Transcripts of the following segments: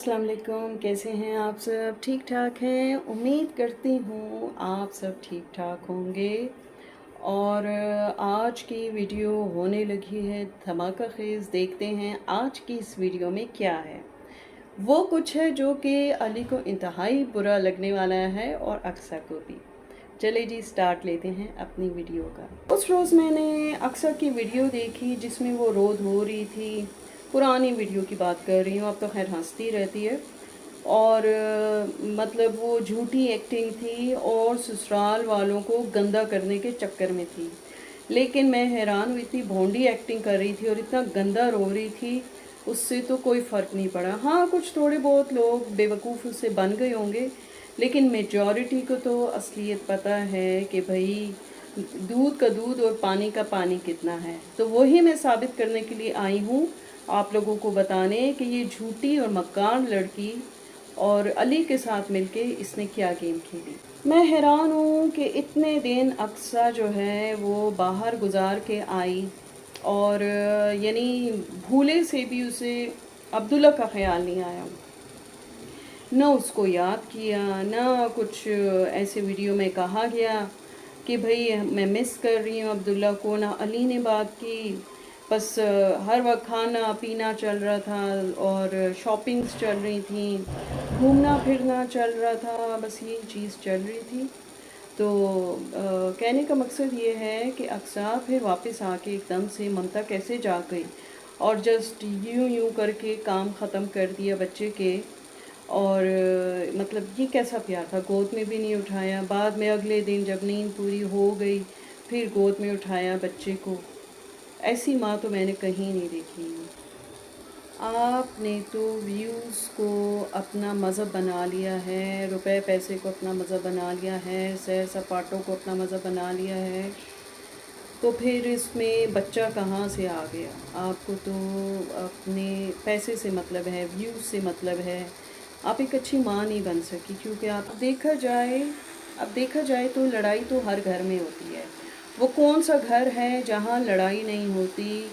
अस्सलाम वालेकुम, कैसे हैं आप सब? ठीक ठाक हैं? उम्मीद करती हूँ आप सब ठीक ठाक होंगे। और आज की वीडियो होने लगी है धमाका खेज़। देखते हैं आज की इस वीडियो में क्या है। वो कुछ है जो कि अली को इंतहाई बुरा लगने वाला है और अक्सा को भी। चले जी स्टार्ट लेते हैं अपनी वीडियो का। उस रोज़ मैंने अक्सा की वीडियो देखी जिसमें वो रो धो रही थी। पुरानी वीडियो की बात कर रही हूँ, अब तो खैर हंसती रहती है। और मतलब वो झूठी एक्टिंग थी और ससुराल वालों को गंदा करने के चक्कर में थी। लेकिन मैं हैरान हुई थी, भोंडी एक्टिंग कर रही थी और इतना गंदा रो रही थी, उससे तो कोई फ़र्क नहीं पड़ा। हाँ, कुछ थोड़े बहुत लोग बेवकूफ़ उससे बन गए होंगे, लेकिन मेजॉरिटी को तो असलियत पता है कि भाई दूध का दूध और पानी का पानी कितना है। तो वही मैं साबित करने के लिए आई हूँ, आप लोगों को बताने कि ये झूठी और मक्कार लड़की और अली के साथ मिलके इसने क्या गेम खेली। मैं हैरान हूँ कि इतने दिन अक्सा जो है वो बाहर गुजार के आई और यानी भूले से भी उसे अब्दुल्ला का ख्याल नहीं आया, न उसको याद किया, न कुछ ऐसे वीडियो में कहा गया कि भाई मैं मिस कर रही हूँ अब्दुल्ला को। ना अली ने बात की, बस हर वक्त खाना पीना चल रहा था और शॉपिंग्स चल रही थी, घूमना फिरना चल रहा था, बस ये चीज़ चल रही थी। तो कहने का मकसद ये है कि अक्सा फिर वापस आके एकदम से ममता कैसे जाग गई और जस्ट यूं यूं करके काम ख़त्म कर दिया बच्चे के। और मतलब ये कैसा प्यार था, गोद में भी नहीं उठाया। बाद में अगले दिन जब नींद पूरी हो गई फिर गोद में उठाया बच्चे को। ऐसी माँ तो मैंने कहीं नहीं देखी। आपने तो व्यूज़ को अपना मज़हब बना लिया है, रुपए पैसे को अपना मज़हब बना लिया है, सैर सपाटों को अपना मज़हब बना लिया है, तो फिर इसमें बच्चा कहाँ से आ गया? आपको तो अपने पैसे से मतलब है, व्यूज़ से मतलब है। आप एक अच्छी माँ नहीं बन सकी, क्योंकि आप देखा जाए तो लड़ाई तो हर घर में होती है। वो कौन सा घर है जहाँ लड़ाई नहीं होती?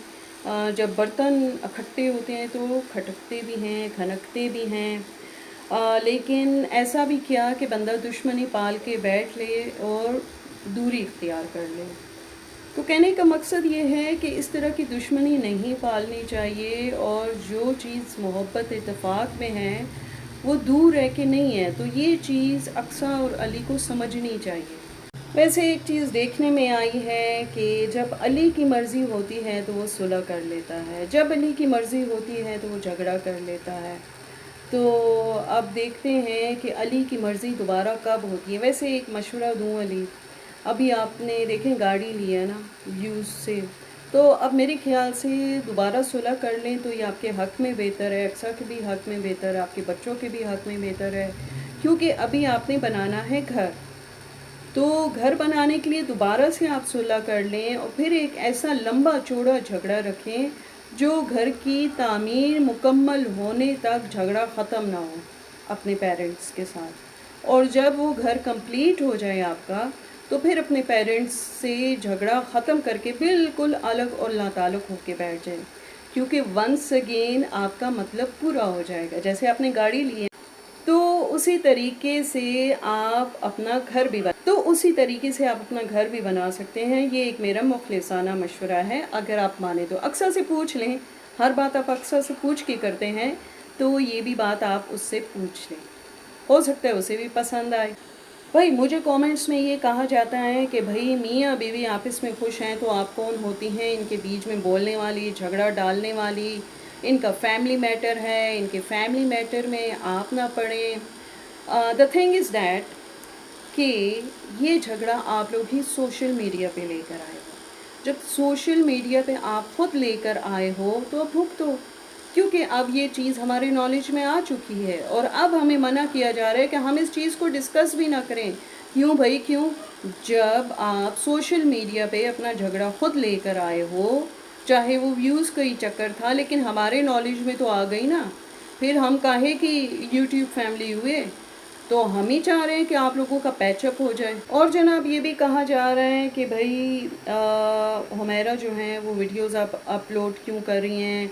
जब बर्तन इकट्ठे होते हैं तो खटकते भी हैं, खनकते भी हैं। लेकिन ऐसा भी किया कि बंदा दुश्मनी पाल के बैठ ले और दूरी इख्तियार कर ले। तो कहने का मकसद ये है कि इस तरह की दुश्मनी नहीं पालनी चाहिए, और जो चीज़ मोहब्बत इत्तेफाक में है वो दूर रह के नहीं है। तो ये चीज़ अक्सा और अली को समझनी चाहिए। वैसे एक चीज़ देखने में आई है कि जब अली की मर्ज़ी होती है तो वो सुलह कर लेता है, जब अली की मर्ज़ी होती है तो वो झगड़ा कर लेता है। तो अब देखते हैं कि अली की मर्ज़ी दोबारा कब होती है। वैसे एक मशवरा दूँ अली, अभी आपने देखें गाड़ी ली है ना व्यूज़ से, तो अब मेरे ख्याल से दोबारा सुलह कर लें तो ये आपके हक़ में बेहतर है, अक्सा के भी हक़ में बेहतर है, आपके बच्चों के भी हक़ में बेहतर है। क्योंकि अभी आपने बनाना है घर, तो घर बनाने के लिए दोबारा से आप सुलह कर लें और फिर एक ऐसा लंबा चौड़ा झगड़ा रखें जो घर की तामीर मुकम्मल होने तक झगड़ा ख़त्म ना हो अपने पेरेंट्स के साथ। और जब वो घर कंप्लीट हो जाए आपका, तो फिर अपने पेरेंट्स से झगड़ा ख़त्म करके बिल्कुल अलग और नाताल्लुक़ होके बैठ जाए, क्योंकि वंस अगेन आपका मतलब पूरा हो जाएगा। जैसे आपने गाड़ी ली है तो उसी तरीके से आप अपना घर भी बना सकते हैं। ये एक मेरा मुखलिसाना मशवरा है, अगर आप माने तो। अक्सा से पूछ लें, हर बात आप अक्सा से पूछ के करते हैं, तो ये भी बात आप उससे पूछ लें, हो सकता है उसे भी पसंद आए। भाई मुझे कमेंट्स में ये कहा जाता है कि भाई मियाँ बीवी आपस में खुश हैं तो आप कौन होती हैं इनके बीच में बोलने वाली, झगड़ा डालने वाली? इनका फैमिली मैटर है, इनके फैमिली मैटर में आप ना पड़ें। द थिंग इज़ दैट कि ये झगड़ा आप लोग ही सोशल मीडिया पे लेकर आए हो। जब सोशल मीडिया पे आप खुद लेकर आए हो तो अब भुगतो, क्योंकि अब ये चीज़ हमारे नॉलेज में आ चुकी है और अब हमें मना किया जा रहा है कि हम इस चीज़ को डिस्कस भी ना करें। क्यों भाई क्यों? जब आप सोशल मीडिया पे अपना झगड़ा खुद लेकर आए हो, चाहे वो व्यूज़ का ही चक्कर था, लेकिन हमारे नॉलेज में तो आ गई ना। फिर हम काहे कि यूट्यूब फैमिली हुए, तो हम ही चाह रहे हैं कि आप लोगों का पैचअप हो जाए। और जनाब ये भी कहा जा रहा है कि भाई हुमैरा जो हैं वो वीडियोस आप अपलोड क्यों कर रही हैं,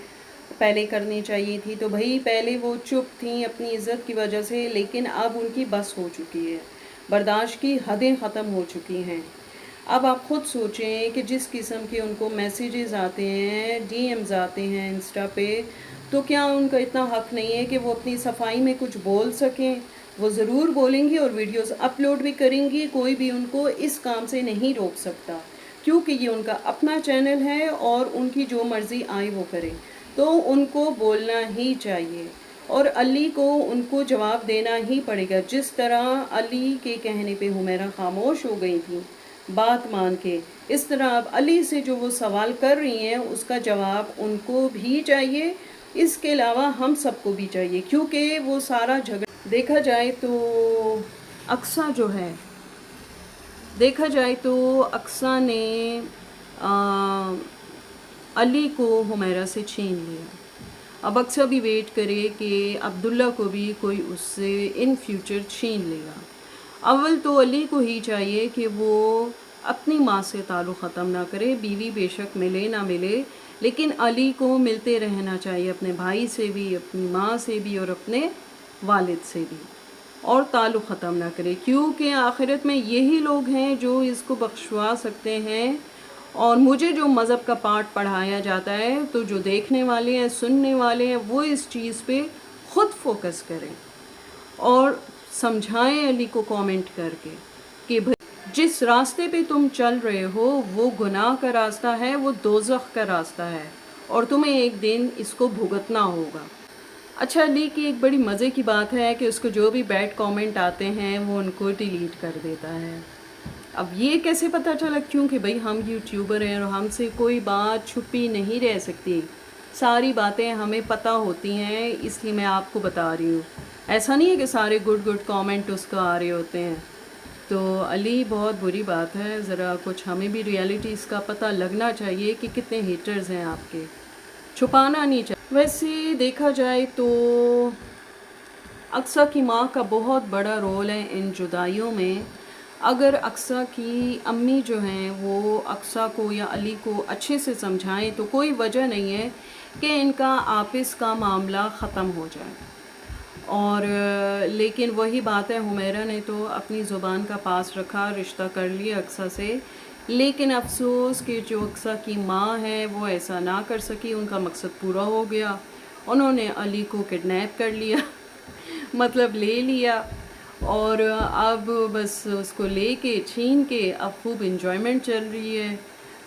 پہلے کرنی چاہیے تھی، تو بھائی پہلے وہ چپ تھیں اپنی عزت کی وجہ سے، لیکن اب ان کی بس ہو چکی ہے، برداشت کی حدیں ختم ہو چکی ہیں۔ اب آپ خود سوچیں کہ جس قسم کے ان کو میسیجز آتے ہیں، ڈی ایمز آتے ہیں انسٹا پہ، تو کیا ان کا اتنا حق نہیں ہے کہ وہ اپنی صفائی میں کچھ بول سکیں؟ وہ ضرور بولیں گی اور ویڈیوز اپلوڈ بھی کریں گی، کوئی بھی ان کو اس کام سے نہیں روک سکتا، کیونکہ یہ ان کا اپنا چینل ہے اور ان کی جو مرضی آئے وہ کرے، تو ان کو بولنا ہی چاہیے اور علی کو ان کو جواب دینا ہی پڑے گا۔ جس طرح علی کے کہنے پہ حمیرہ خاموش ہو گئی تھی بات مان کے، اس طرح اب علی سے جو وہ سوال کر رہی ہیں اس کا جواب ان کو بھی چاہیے، اس کے علاوہ ہم سب کو بھی چاہیے، کیونکہ وہ سارا جھگڑا دیکھا جائے تو اقصیٰ جو ہے، دیکھا جائے تو اقصیٰ نے علی کو حمیرہ سے چھین لیا۔ اب اقصیٰ بھی ویٹ کرے کہ عبداللہ کو بھی کوئی اس سے ان فیوچر چھین لے گا۔ اول تو علی کو ہی چاہیے کہ وہ اپنی ماں سے تعلق ختم نہ کرے، بیوی بے شک ملے نہ ملے، لیکن علی کو ملتے رہنا چاہیے اپنے بھائی سے بھی، اپنی ماں سے بھی اور اپنے والد سے بھی، اور تعلق ختم نہ کرے، کیونکہ آخرت میں یہی لوگ ہیں جو اس کو بخشوا سکتے ہیں۔ اور مجھے جو مذہب کا پارٹ پڑھایا جاتا ہے تو جو دیکھنے والے ہیں، سننے والے ہیں، وہ اس چیز پہ خود فوکس کریں اور سمجھائیں علی کو کامنٹ کر کے کہ بھئی جس راستے پہ تم چل رہے ہو وہ گناہ کا راستہ ہے، وہ دوزخ کا راستہ ہے، اور تمہیں ایک دن اس کو بھگتنا ہوگا۔ اچھا، علی کی ایک بڑی مزے کی بات ہے کہ اس کو جو بھی بیڈ کامنٹ آتے ہیں وہ ان کو ڈیلیٹ کر دیتا ہے۔ اب یہ کیسے پتہ چلا؟ کیونکہ بھئی ہم یوٹیوبر ہیں اور ہم سے کوئی بات چھپی نہیں رہ سکتی، ساری باتیں ہمیں پتہ ہوتی ہیں، اس لیے میں آپ کو بتا رہی ہوں۔ ایسا نہیں ہے کہ سارے گڈ کامنٹ اس کو آ رہے ہوتے ہیں۔ تو علی بہت بری بات ہے، ذرا کچھ ہمیں بھی ریئلٹی اس کا پتہ لگنا چاہیے کہ کتنے ہیٹرز ہیں آپ کے، چھپانا نہیں چاہیے۔ ویسے دیکھا جائے تو اقصیٰ کی ماں کا بہت بڑا رول ہے ان جدائیوں میں۔ اگر اقصیٰ کی امی جو ہیں وہ اقصیٰ کو یا علی کو اچھے سے سمجھائیں تو کوئی وجہ نہیں ہے کہ ان کا آپس کا معاملہ ختم ہو جائے، اور لیکن وہی بات ہے، حمیرہ نے تو اپنی زبان کا پاس رکھا، رشتہ کر لیا اقصیٰ سے، لیکن افسوس کہ جو اقصیٰ کی ماں ہے وہ ایسا نہ کر سکی، ان کا مقصد پورا ہو گیا، انہوں نے علی کو کڈنیپ کر لیا مطلب لے لیا، اور اب بس اس کو لے کے چھین کے اب خوب انجوائمنٹ چل رہی ہے۔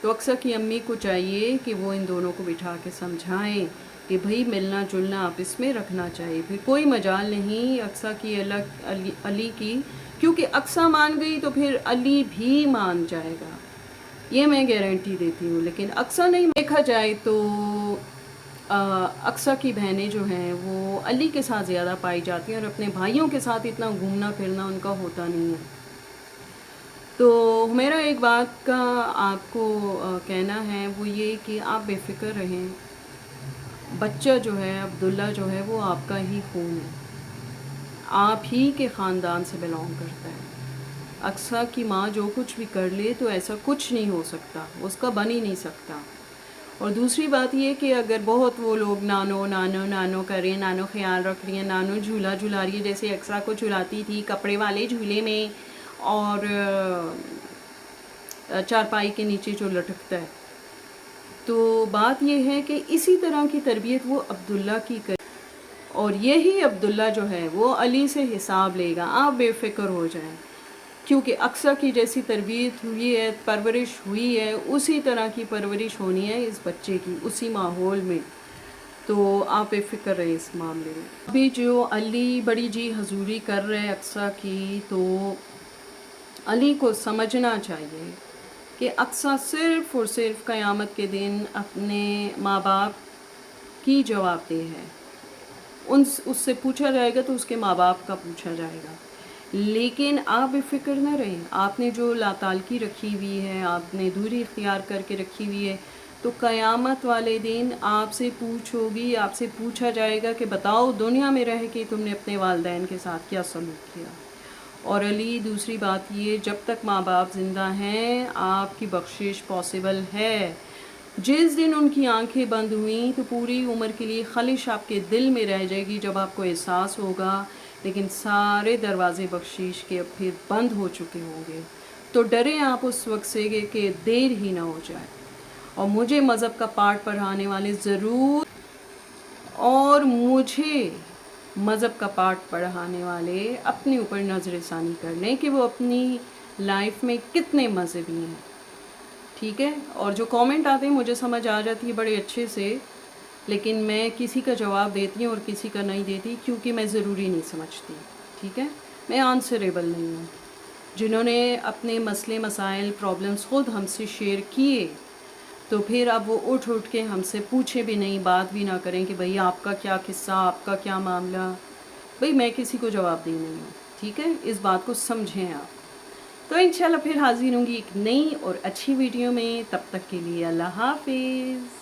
تو اقصیٰ کی امی کو چاہیے کہ وہ ان دونوں کو بٹھا کے سمجھائیں کہ بھئی ملنا جلنا آپس میں رکھنا چاہیے، پھر کوئی مجال نہیں اقصیٰ کی علی کی، کیونکہ اقصیٰ مان گئی تو پھر علی بھی مان جائے گا، یہ میں گارنٹی دیتی ہوں۔ لیکن اقصیٰ نہیں، دیکھا جائے تو اقصیٰ کی بہنیں جو ہیں وہ علی کے ساتھ زیادہ پائی جاتی ہیں اور اپنے بھائیوں کے ساتھ اتنا گھومنا پھرنا ان کا ہوتا نہیں ہے۔ تو میرا ایک بات کا آپ کو کہنا ہے وہ یہ کہ آپ بے فکر رہیں، بچہ جو ہے عبداللہ جو ہے وہ آپ کا ہی خون ہے، آپ ہی کے خاندان سے بلانگ کرتا ہے۔ اقصیٰ کی ماں جو کچھ بھی کر لے تو ایسا کچھ نہیں ہو سکتا، اس کا بن ہی نہیں سکتا۔ اور دوسری بات یہ کہ اگر بہت وہ لوگ نانو نانو نانو کر رہے ہیں، نانو خیال رکھ رہی ہیں، نانو جھولا جھلا رہی ہے، جیسے اقصیٰ کو جھلاتی تھی کپڑے والے جھولے میں اور چارپائی کے نیچے جو لٹکتا ہے، تو بات یہ ہے کہ اسی طرح کی تربیت وہ عبداللہ کی کرے، اور یہی عبداللہ جو ہے وہ علی سے حساب لے گا، آپ بے فکر ہو جائیں، کیونکہ اقصیٰ کی جیسی تربیت ہوئی ہے، پرورش ہوئی ہے، اسی طرح کی پرورش ہونی ہے اس بچے کی، اسی ماحول میں، تو آپ بے فکر رہے اس معاملے میں۔ ابھی جو علی بڑی جی حضوری کر رہے اقصیٰ کی، تو علی کو سمجھنا چاہیے کہ اقصیٰ صرف اور صرف قیامت کے دن اپنے ماں باپ کی جواب دہ ہے، اس سے پوچھا جائے گا تو اس کے ماں باپ کا پوچھا جائے گا، لیکن آپ بے فکر نہ رہیں، آپ نے جو لاتعلقی رکھی ہوئی ہے، آپ نے دوری اختیار کر کے رکھی ہوئی ہے، تو قیامت والے دن آپ سے آپ سے پوچھا جائے گا کہ بتاؤ دنیا میں رہ کے تم نے اپنے والدین کے ساتھ کیا سلوک کیا۔ اور علی دوسری بات یہ، جب تک ماں باپ زندہ ہیں آپ کی بخشش پاسبل ہے، जिस दिन उनकी आंखें बंद हुई तो पूरी उम्र के लिए खलिश आपके दिल में रह जाएगी, जब आपको एहसास होगा लेकिन सारे दरवाज़े बख्शीश के अब फिर बंद हो चुके होंगे। तो डरें आप उस वक्त से कि देर ही ना हो जाए। और मुझे मज़हब का पाठ पढ़ाने वाले ज़रूर अपने ऊपर नज़र षानी कर लें कि वो अपनी लाइफ में कितने मज़हबी हैं, ठीक है। और जो कमेंट आते हैं मुझे समझ आ जाती है बड़े अच्छे से, लेकिन मैं किसी का जवाब देती हूँ और किसी का नहीं देती, क्योंकि मैं ज़रूरी नहीं समझती, ठीक है। मैं आंसरेबल नहीं हूँ। जिन्होंने अपने मसले मसाइल प्रॉब्लम्स ख़ुद हमसे शेयर किए, तो फिर अब वो उठ के हमसे पूछे भी नहीं, बात भी ना करें कि भाई आपका क्या किस्सा, आपका क्या मामला। भाई मैं किसी को जवाब दी नहीं हूँ, ठीक है। इस बात को समझें आप। तो इंशाल्लाह फिर हाज़िर होंगी एक नई और अच्छी वीडियो में। तब तक के लिए अल्लाह हाफिज़।